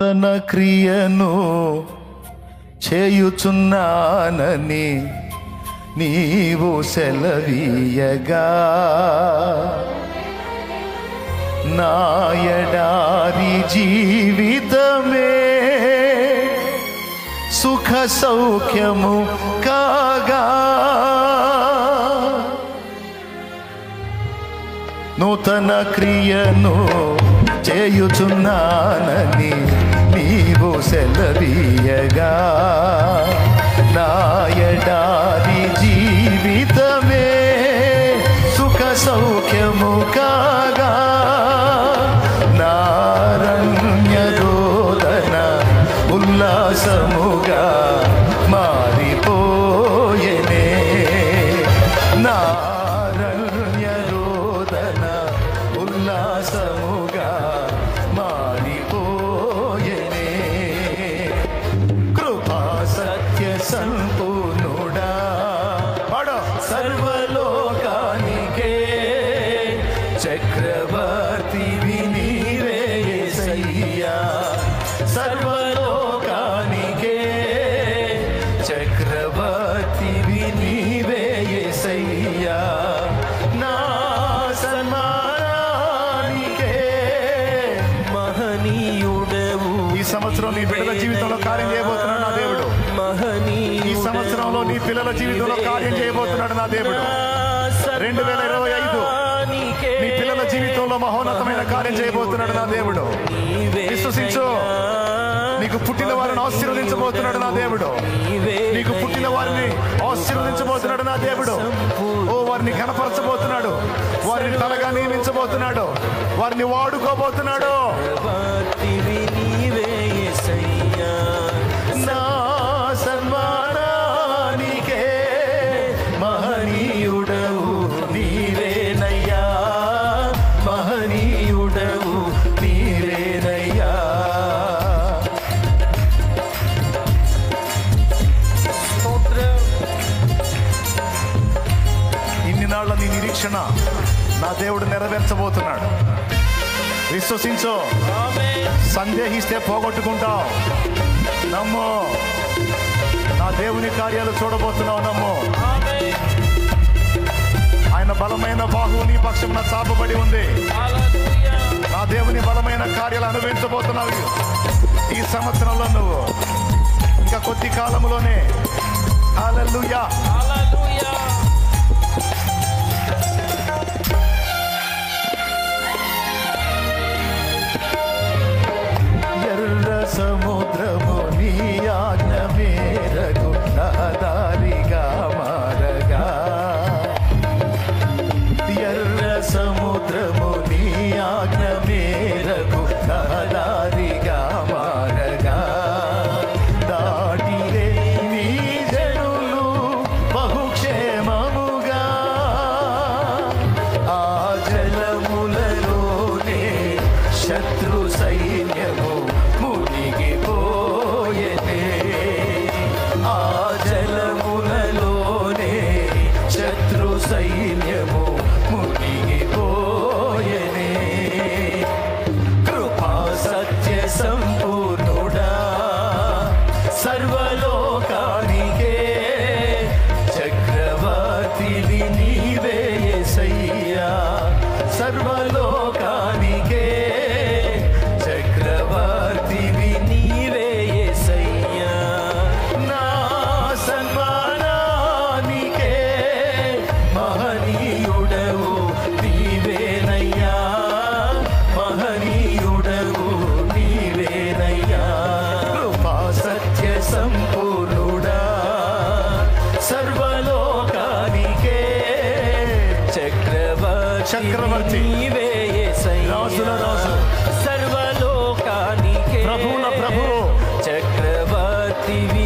తన క్రియను చేయుచున్నానని నీవు సెలవీయగా నా ఎడారి జీవితమే సుఖ సౌఖ్యము కాగా నూతన క్రియను చేయుచున్నానని నీవు సెలవీయగా నా ఎడారి జీవితమే సుఖ సౌఖ్యము కాగా నారణ్య రోదన ఉల్లాసముగా మారిపోయెనే నారణ్య రోదన ఉల్లాసముగా మారిపోయెనే కృపా సత్య సంపూర్ణుడా సర్వలోకానికే చక్రవర్తివి నీవే యేసయ్యా సర్వలోకానికే చక్రవర్తివి నీవే యేసయ్యా నా సన్మానానికే మహనీయుడవు. ఈ సంవత్సరం నీ బిడ్డల జీవితంలో కార్యం చేయబోతున్నాడు నా దేవుడు. ఈ సంవత్సరంలో నీ పిల్లల జీవితంలో కార్యం చేయబోతున్నాడు నా దేవుడు. 2025 నీ పిల్లల జీవితంలో మహోన్నతమైన కార్యం చేయబోతున్నాడు నా దేవుడు. విశ్వసించు. నీకు పుట్టిన వారిని ఆశీర్వదించబోతున్నాడు నా దేవుడు. నీకు పుట్టిన వారిని ఆశీర్వదించబోతున్నాడు నా దేవుడు. ఓ వారిని ఘనపరచబోతున్నాడు. వారిని తలగా నియమించబోతున్నాడు. వారిని వాడుకోబోతున్నాడు. నా సన్మానానికే మహనీయుడవు నీవేనయ్యా మహనీయుడవు నీవేనయ్యా. ఇన్ని నాళ్ళ నీ నిరీక్షణ నా దేవుడు నెరవేర్చబోతున్నాడు. విశ్వసించు. సందేహిస్తే పోగొట్టుకుంటావు. నమ్ము. నా దేవుని కార్యాలు చూడబోతున్నావు. నమ్ము. ఆయన బలమైన బాహువు నీ పక్షమున చాపబడి ఉంది. నా దేవుని బలమైన కార్యాలు అనుభవించబోతున్నావు ఈ సంవత్సరంలో. నువ్వు ఇంకా కొద్ది కాలంలోనే. హల్లెలూయా. ఎర్ర సముద్రము నీ ఆజ్ఞ మేరకు రహదారిగా మారగా ఎర్ర సముద్రము నీ ఆజ్ఞ మేరకు రహదారిగా మారగా దాటిరే నీ జనులు బహుక్షేమముగా ఆ జలములలోనే శత్రు సైన్యము మునిగిపోయెనే ఆ జలములలోనే శత్రు సైన్యము మునిగిపోయెనే కృపా సత్య సంపూర్ణుడా సర్వలోకానికే చక్రవర్తివి నీవే యేసయ్యా సర్వలోకానికే చక్రవర్తివి నీవే యేసయ్యా నా సన్మానానికే మహనీయుడవు నీవేనయ్యా మహనీయుడవు నీవేనయ్యా కృపా సత్య సంపూర్ణుడా సర్వలోకానికే చక్రవర్తి నీవే యేసయ్యా సర్వలోకానికే ప్రభువుల ప్రభు చక్రవర్తివి